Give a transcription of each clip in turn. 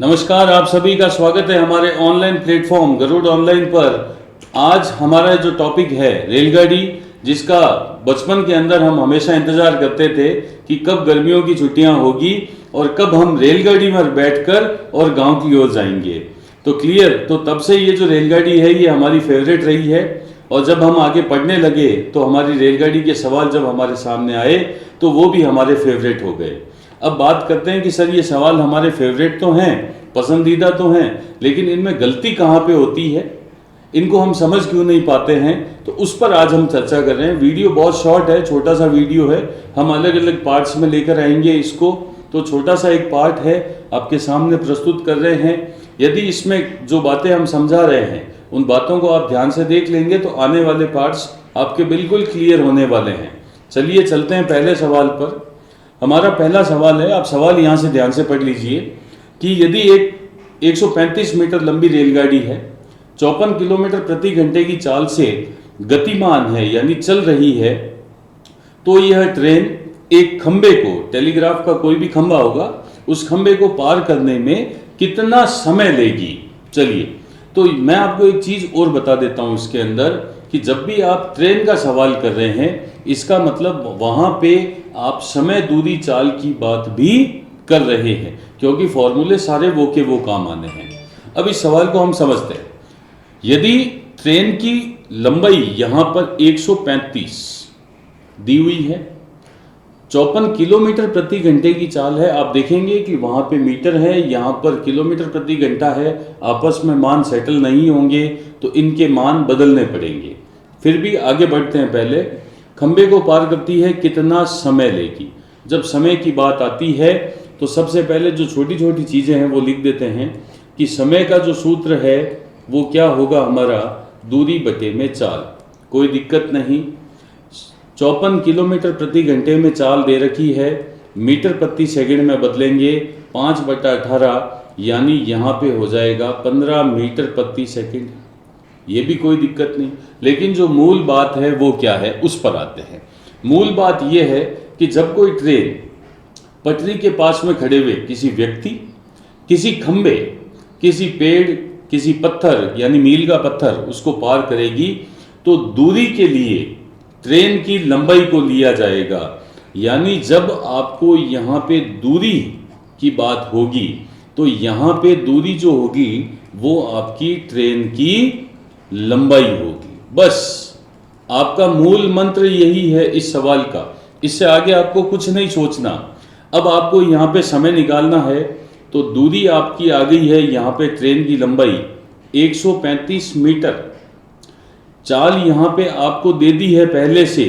नमस्कार, आप सभी का स्वागत है हमारे ऑनलाइन प्लेटफॉर्म गरुड़ ऑनलाइन पर। आज हमारा जो टॉपिक है रेलगाड़ी, जिसका बचपन के अंदर हम हमेशा इंतजार करते थे कि कब गर्मियों की छुट्टियां होगी और कब हम रेलगाड़ी में बैठकर और गांव की ओर जाएंगे। तो क्लियर, तो तब से ये जो रेलगाड़ी है ये हमारी फेवरेट रही है। और जब हम आगे पढ़ने लगे तो हमारी रेलगाड़ी के सवाल जब हमारे सामने आए तो वो भी हमारे फेवरेट हो गए। अब बात करते हैं कि सर ये सवाल हमारे फेवरेट तो हैं, पसंदीदा तो हैं, लेकिन इनमें गलती कहाँ पे होती है, इनको हम समझ क्यों नहीं पाते हैं, तो उस पर आज हम चर्चा कर रहे हैं। वीडियो बहुत शॉर्ट है, छोटा सा वीडियो है, हम अलग अलग पार्ट्स में लेकर आएंगे इसको। तो छोटा सा एक पार्ट है, आपके सामने प्रस्तुत कर रहे हैं। यदि इसमें जो बातें हम समझा रहे हैं उन बातों को आप ध्यान से देख लेंगे तो आने वाले पार्ट्स आपके बिल्कुल क्लियर होने वाले हैं। चलिए चलते हैं पहले सवाल पर। हमारा पहला सवाल है, आप सवाल यहाँ से ध्यान से पढ़ लीजिए कि यदि एक 135 मीटर लंबी रेलगाड़ी है, 54 किलोमीटर प्रति घंटे की चाल से गतिमान है यानी चल रही है, तो यह ट्रेन एक खंबे को, टेलीग्राफ का कोई भी खंबा होगा, उस खंबे को पार करने में कितना समय लेगी। चलिए, तो मैं आपको एक चीज और बता देता हूं इसके अंदर कि जब भी आप ट्रेन का सवाल कर रहे हैं, इसका मतलब वहां पे आप समय दूरी चाल की बात भी कर रहे हैं, क्योंकि फॉर्मूले सारे वो के वो काम आने हैं। अब इस सवाल को हम समझते हैं। यदि ट्रेन की लंबाई यहां पर 135 दी हुई है, 54 किलोमीटर प्रति घंटे की चाल है, आप देखेंगे कि वहां पे मीटर है, यहां पर किलोमीटर प्रति घंटा है, आपस में मान सेटल नहीं होंगे तो इनके मान बदलने पड़ेंगे। फिर भी आगे बढ़ते हैं। पहले खंबे को पार करती है, कितना समय लेगी। जब समय की बात आती है तो सबसे पहले जो छोटी छोटी चीज़ें हैं वो लिख देते हैं कि समय का जो सूत्र है वो क्या होगा हमारा, दूरी बटे में चाल। कोई दिक्कत नहीं। 54 किलोमीटर प्रति घंटे में चाल दे रखी है, मीटर प्रति सेकंड में बदलेंगे 5/18, यानी यहाँ पे हो जाएगा 15 मीटर प्रति सेकंड। ये भी कोई दिक्कत नहीं। लेकिन जो मूल बात है वो क्या है, उस पर आते हैं। मूल बात यह है कि जब कोई ट्रेन पटरी के पास में खड़े हुए किसी व्यक्ति, किसी खंबे, किसी पेड़, किसी पत्थर यानी मील का पत्थर उसको पार करेगी, तो दूरी के लिए ट्रेन की लंबाई को लिया जाएगा। यानी जब आपको यहाँ पे दूरी की बात होगी तो यहाँ पे दूरी जो होगी वो आपकी ट्रेन की लंबाई होगी। बस आपका मूल मंत्र यही है इस सवाल का, इससे आगे आपको कुछ नहीं सोचना। अब आपको यहाँ पे समय निकालना है, तो दूरी आपकी आ गई है, यहाँ पे ट्रेन की लंबाई 135 मीटर, चाल यहाँ पे आपको दे दी है पहले से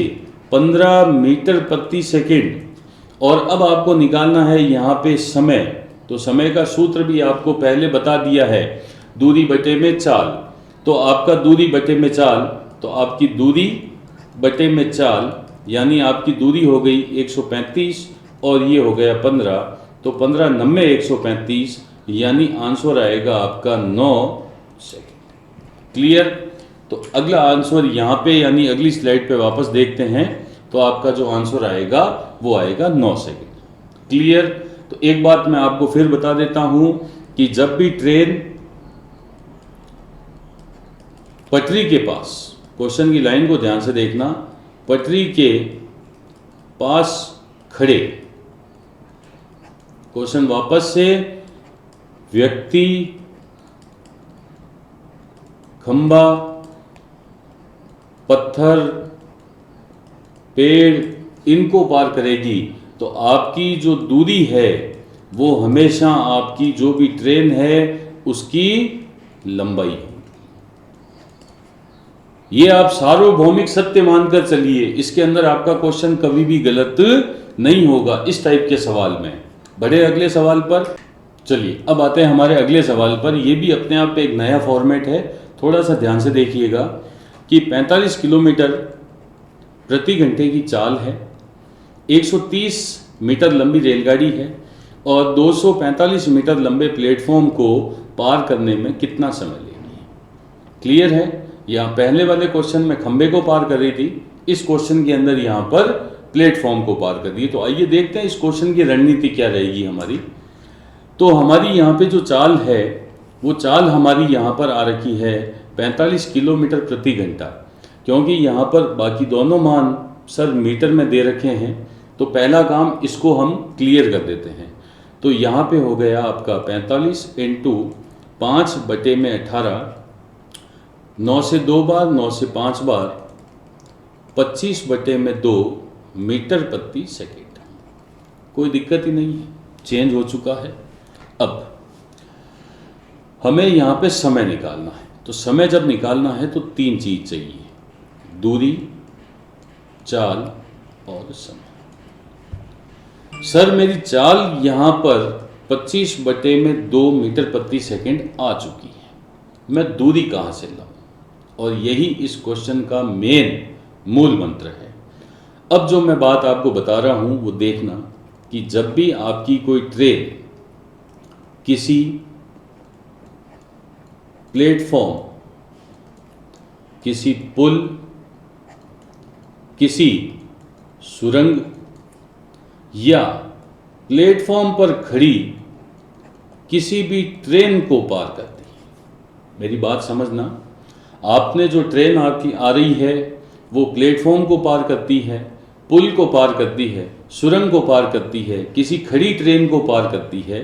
15 मीटर प्रति सेकंड, और अब आपको निकालना है यहाँ पे समय। तो समय का सूत्र भी आपको पहले बता दिया है, दूरी बटे में चाल। तो आपका दूरी बटे में चाल, तो आपकी दूरी बटे में चाल यानी आपकी दूरी हो गई 135 और ये हो गया 15, तो 15 90 135 यानी आंसर आएगा आपका 9 सेकंड। क्लियर? तो अगला आंसर यहाँ पे यानी अगली स्लाइड पे वापस देखते हैं, तो आपका जो आंसर आएगा वो आएगा 9 सेकंड। क्लियर? तो एक बात मैं आपको फिर बता देता हूं कि जब भी ट्रेन पटरी के पास, क्वेश्चन की लाइन को ध्यान से देखना, पटरी के पास खड़े, क्वेश्चन वापस से, व्यक्ति, खंबा, पत्थर, पेड़, इनको पार करेगी तो आपकी जो दूरी है वो हमेशा आपकी जो भी ट्रेन है उसकी लंबाई है। ये आप सार्वभौमिक सत्य मानकर चलिए, इसके अंदर आपका क्वेश्चन कभी भी गलत नहीं होगा इस टाइप के सवाल में। बढ़े अगले सवाल पर। चलिए अब आते हैं हमारे अगले सवाल पर। यह भी अपने आप पे एक नया फॉर्मेट है, थोड़ा सा ध्यान से देखिएगा कि 45 किलोमीटर प्रति घंटे की चाल है, 130 मीटर लंबी रेलगाड़ी है और 245 मीटर लंबे प्लेटफॉर्म को पार करने में कितना समय लेगी। क्लियर है? यहाँ पहले वाले क्वेश्चन में खंबे को पार कर रही थी, इस क्वेश्चन के अंदर यहाँ पर प्लेटफॉर्म को पार कर दिए। तो आइए देखते हैं इस क्वेश्चन की रणनीति क्या रहेगी हमारी। तो हमारी यहाँ पे जो चाल है वो चाल हमारी यहाँ पर आ रखी है 45 किलोमीटर प्रति घंटा, क्योंकि यहाँ पर बाकी दोनों मान सर मीटर में दे रखे हैं, तो पहला काम इसको हम क्लियर कर देते हैं। तो यहाँ पे हो गया आपका 45 इंटू 5/18, 9 से 2 बार, 9 से 5 बार, 25/2 मीटर प्रति सेकेंड। कोई दिक्कत ही नहीं है, चेंज हो चुका है। अब हमें यहाँ पे समय निकालना है, तो समय जब निकालना है तो 3 चीज चाहिए, दूरी, चाल और समय। सर मेरी चाल यहाँ पर 25/2 मीटर प्रति सेकेंड आ चुकी है, मैं दूरी कहाँ से लाऊं? और यही इस क्वेश्चन का मूल मंत्र है। अब जो मैं बात आपको बता रहा हूं वो देखना कि जब भी आपकी कोई ट्रेन किसी प्लेटफॉर्म, किसी पुल, किसी सुरंग या प्लेटफॉर्म पर खड़ी किसी भी ट्रेन को पार करती है, मेरी बात समझना, आपने जो ट्रेन आपकी आ रही है वो प्लेटफॉर्म को पार करती है, पुल को पार करती है, सुरंग को पार करती है, किसी खड़ी ट्रेन को पार करती है,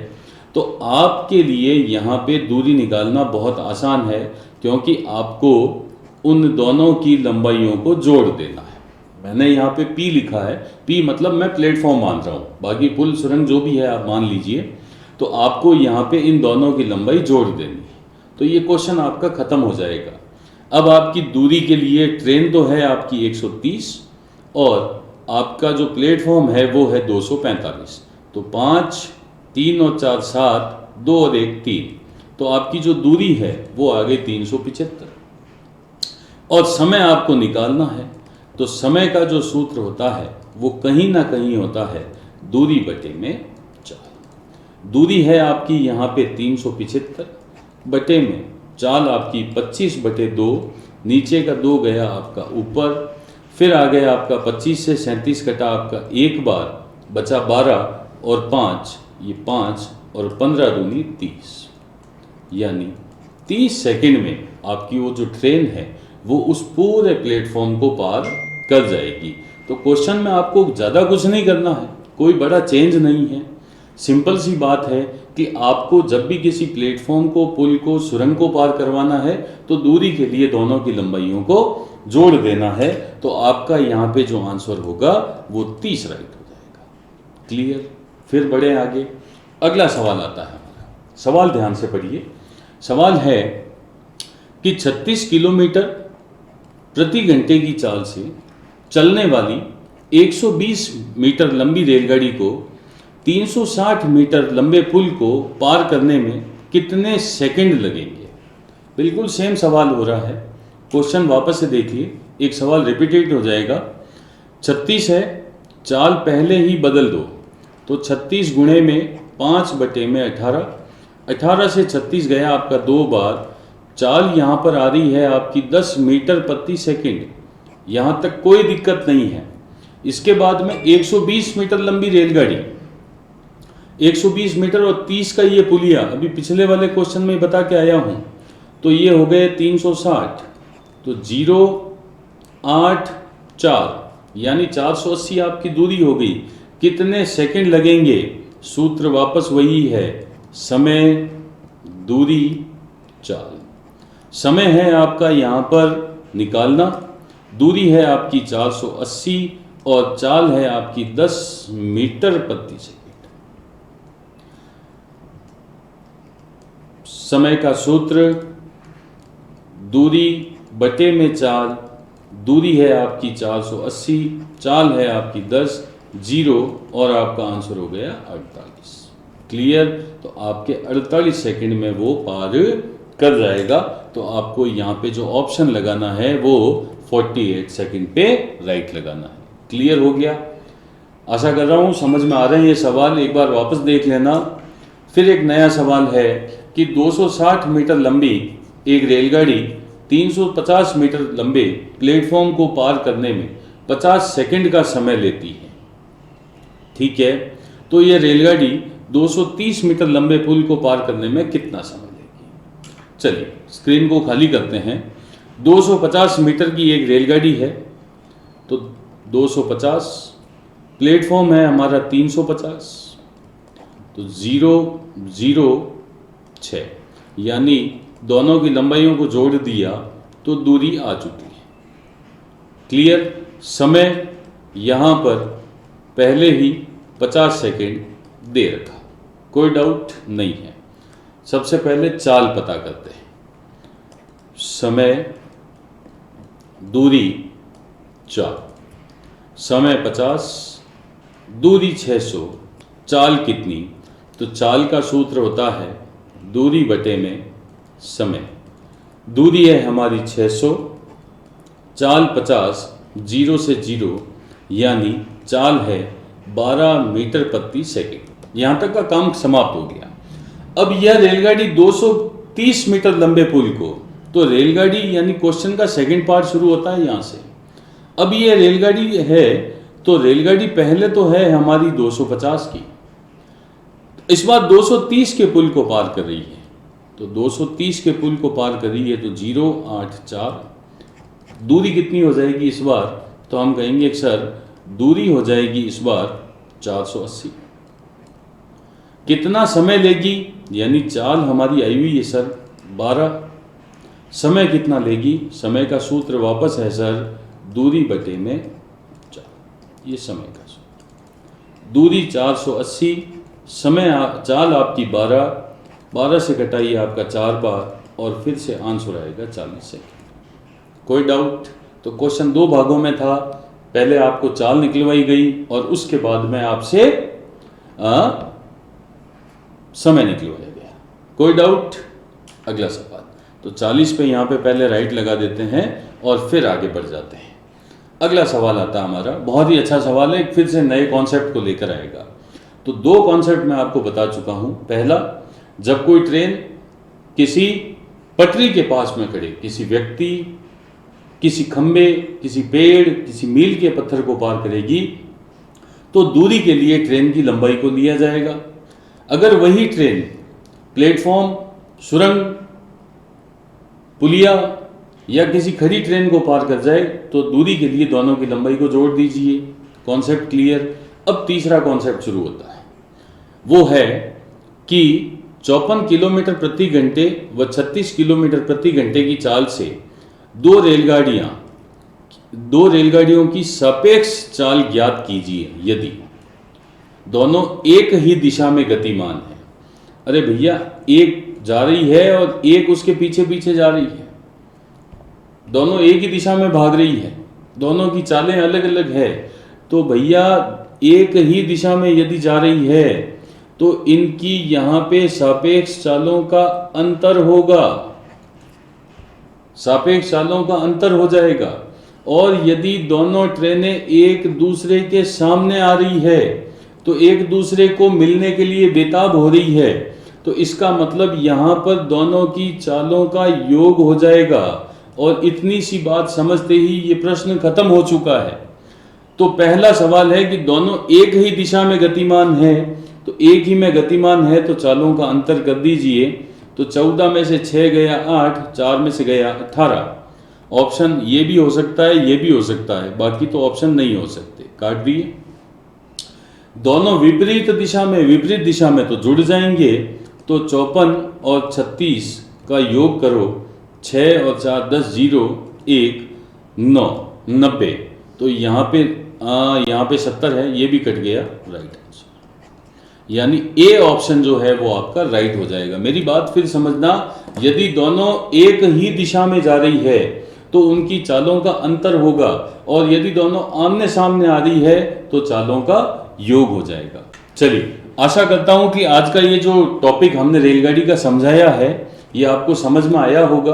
तो आपके लिए यहाँ पे दूरी निकालना बहुत आसान है, क्योंकि आपको उन दोनों की लंबाइयों को जोड़ देना है। मैंने यहाँ पे P लिखा है, P मतलब मैं प्लेटफॉर्म मान रहा हूँ, बाकी पुल सुरंग जो भी है आप मान लीजिए। तो आपको यहाँ पे इन दोनों की लंबाई जोड़ देनी है, तो ये क्वेश्चन आपका खत्म हो जाएगा। अब आपकी दूरी के लिए ट्रेन तो है आपकी 130 और आपका जो प्लेटफॉर्म है वो है 245, तो 5, 3 और 4 7, 2 और 1 3, तो आपकी जो दूरी है वो आ गई 375। और समय आपको निकालना है, तो समय का जो सूत्र होता है वो कहीं ना कहीं होता है दूरी बटे में चाल। दूरी है आपकी यहाँ पे 375, बटे में चाल आपकी 25/2, नीचे का 2 गया आपका ऊपर, फिर आ गया आपका 25 से 37 कटा आपका एक बार, बचा 12 और 5, ये 5 और 15 दूनी 30, यानी 30 सेकंड में आपकी वो जो ट्रेन है वो उस पूरे प्लेटफॉर्म को पार कर जाएगी। तो क्वेश्चन में आपको ज़्यादा कुछ नहीं करना है, कोई बड़ा चेंज नहीं है, सिंपल सी बात है कि आपको जब भी किसी प्लेटफॉर्म को, पुल को, सुरंग को पार करवाना है तो दूरी के लिए दोनों की लंबाइयों को जोड़ देना है। तो आपका यहाँ पे जो आंसर होगा वो 30 राइट हो जाएगा। क्लियर? फिर बढ़े आगे, अगला सवाल आता है हमारा। सवाल ध्यान से पढ़िए। सवाल है कि 36 किलोमीटर प्रति घंटे की चाल से चलने वाली 120 मीटर लंबी रेलगाड़ी को 360 मीटर लंबे पुल को पार करने में कितने सेकंड लगेंगे? बिल्कुल सेम सवाल हो रहा है, क्वेश्चन वापस से देखिए, एक सवाल रिपीटेड हो जाएगा। 36 है, चाल पहले ही बदल दो, तो 36 गुणे में 5/18, 18 से 36 गया आपका 2 बार, चाल यहाँ पर आ रही है आपकी 10 मीटर प्रति सेकंड, यहाँ तक कोई दिक्कत नहीं है। इसके बाद में 120 मीटर लंबी रेलगाड़ी, 120 मीटर और 30 का ये पुलिया, अभी पिछले वाले क्वेश्चन में बता के आया हूँ, तो ये हो गए 360, तो 0 8 4 यानी 480 आपकी दूरी हो गई। कितने सेकंड लगेंगे? सूत्र वापस वही है, समय, दूरी, चाल। समय है आपका यहाँ पर निकालना, दूरी है आपकी 480 और चाल है आपकी 10 मीटर प्रति सेकंड। समय का सूत्र दूरी बटे में चाल, दूरी है आपकी 480, चाल है आपकी 10, 0 और आपका आंसर हो गया 48। क्लियर? तो आपके 48 सेकंड में वो पार कर जाएगा। तो आपको यहाँ पे जो ऑप्शन लगाना है वो 48 सेकंड पे राइट लगाना है। क्लियर हो गया? आशा कर रहा हूँ समझ में आ रहे हैं ये सवाल। एक बार वापस देख लेना। फिर एक नया सवाल है कि 260 मीटर लंबी एक रेलगाड़ी 350 मीटर लंबे प्लेटफॉर्म को पार करने में 50 सेकंड का समय लेती है। ठीक है, तो ये रेलगाड़ी 230 मीटर लंबे पुल को पार करने में कितना समय लेगी? चलिए स्क्रीन को खाली करते हैं। 250 मीटर की एक रेलगाड़ी है, तो 250, प्लेटफॉर्म है हमारा 350, तो 0 0 6, यानी दोनों की लंबाइयों को जोड़ दिया तो दूरी आ चुकी है। क्लियर? समय यहाँ पर पहले ही 50 सेकेंड दे रखा, कोई डाउट नहीं है। सबसे पहले चाल पता करते हैं। समय, दूरी 4, समय 50, दूरी 600, चाल कितनी? तो चाल का सूत्र होता है दूरी बटे में समय। दूरी है हमारी 600, चाल 50, 0 से 0, यानी चाल है 12 मीटर प्रति सेकेंड। यहाँ तक का काम समाप्त हो गया। अब यह रेलगाड़ी 230 मीटर लंबे पुल को, तो रेलगाड़ी यानी क्वेश्चन का सेकंड पार्ट शुरू होता है यहाँ से। अब ये रेलगाड़ी है, तो रेलगाड़ी पहले तो है हमारी 250 की, इस बार 230 के पुल को पार कर रही है। तो 230 के पुल को पार कर रही है, तो 0 8 4, दूरी कितनी हो जाएगी इस बार? तो हम कहेंगे कि सर दूरी हो जाएगी इस बार 480। कितना समय लेगी? यानी चाल हमारी आई हुई है सर 12, समय कितना लेगी? समय का सूत्र वापस है सर दूरी बटे में 4, ये समय का सूत्र। दूरी 480, समय चाल आपकी 12, 12 से कटाइए आपका 4 बार, और फिर से आंसर आएगा 40 सेकेंड। कोई डाउट? तो क्वेश्चन 2 भागों में था। पहले आपको चाल निकलवाई गई और उसके बाद में आपसे समय निकलवाया गया। कोई डाउट? अगला सवाल। तो 40 पे यहाँ पे पहले राइट लगा देते हैं और फिर आगे बढ़ जाते हैं। अगला सवाल आता हमारा, बहुत ही अच्छा सवाल है, फिर से नए कॉन्सेप्ट को लेकर आएगा। तो 2 कॉन्सेप्ट मैं आपको बता चुका हूँ। पहला, जब कोई ट्रेन किसी पटरी के पास में खड़े, किसी व्यक्ति, किसी खंबे, किसी पेड़, किसी मील के पत्थर को पार करेगी, तो दूरी के लिए ट्रेन की लंबाई को लिया जाएगा। अगर वही ट्रेन प्लेटफॉर्म, सुरंग, पुलिया या किसी खड़ी ट्रेन को पार कर जाए, तो दूरी के लिए दोनों की लंबाई को जोड़ दीजिए। Concept clear? अब तीसरा कॉन्सेप्ट शुरू होता है, वो है कि 54 किलोमीटर प्रति घंटे व 36 किलोमीटर प्रति घंटे की चाल से दो रेलगाड़ियों की सापेक्ष चाल ज्ञात कीजिए यदि दोनों एक ही दिशा में गतिमान है। अरे भैया, एक जा रही है और एक उसके पीछे पीछे जा रही है, दोनों एक ही दिशा में भाग रही है, दोनों की चालें अलग अलग है। तो भैया एक ही दिशा में यदि जा रही है तो इनकी यहाँ पे सापेक्ष चालों का अंतर होगा, सापेक्ष चालों का अंतर हो जाएगा। और यदि दोनों ट्रेनें एक दूसरे के सामने आ रही है तो एक दूसरे को मिलने के लिए बेताब हो रही है, तो इसका मतलब यहाँ पर दोनों की चालों का योग हो जाएगा। और इतनी सी बात समझते ही ये प्रश्न खत्म हो चुका है। तो पहला सवाल है कि दोनों एक ही दिशा में गतिमान है, तो एक ही में गतिमान है तो चालों का अंतर कर दीजिए। तो 14 में से 6 गया 8, 4 में से गया 18। ऑप्शन ये भी हो सकता है, ये भी हो सकता है, बाकी तो ऑप्शन नहीं हो सकते, काट दिए। दोनों विपरीत दिशा में तो जुड़ जाएंगे। तो 54 और 36 का योग करो, 6 और 4 10, 0 1 9 90। तो यहाँ पे 70 है, ये भी कट गया, राइट आंसर। यानी ए ऑप्शन जो है वो आपका राइट हो जाएगा। मेरी बात फिर समझना, यदि दोनों एक ही दिशा में जा रही है तो उनकी चालों का अंतर होगा, और यदि दोनों आमने सामने आ रही है तो चालों का योग हो जाएगा। चलिए, आशा करता हूं कि आज का ये जो टॉपिक हमने रेलगाड़ी का समझाया है ये आपको समझ में आया होगा।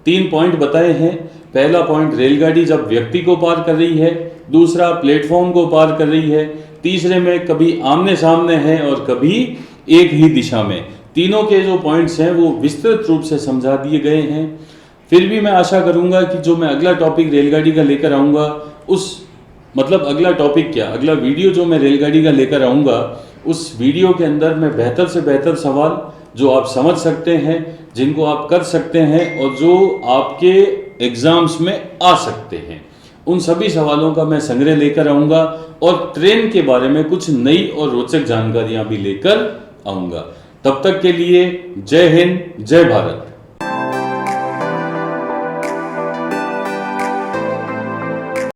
3 पॉइंट बताए हैं। पहला पॉइंट, रेलगाड़ी जब व्यक्ति को पार कर रही है, दूसरा प्लेटफॉर्म को पार कर रही है, तीसरे में कभी आमने सामने है और कभी एक ही दिशा में। तीनों के जो पॉइंट्स हैं वो विस्तृत रूप से समझा दिए गए हैं। फिर भी मैं आशा करूंगा कि जो मैं अगला टॉपिक रेलगाड़ी का लेकर आऊंगा उस मतलब अगला टॉपिक क्या, अगला वीडियो जो मैं रेलगाड़ी का लेकर आऊँगा, उस वीडियो के अंदर मैं बेहतर से बेहतर सवाल जो आप समझ सकते हैं, जिनको आप कर सकते हैं और जो आपके एग्ज़ाम्स में आ सकते हैं, उन सभी सवालों का मैं संग्रह लेकर आऊँगा और ट्रेन के बारे में कुछ नई और रोचक जानकारियाँ भी लेकर आऊँगा। तब तक के लिए जय हिंद, जय भारत।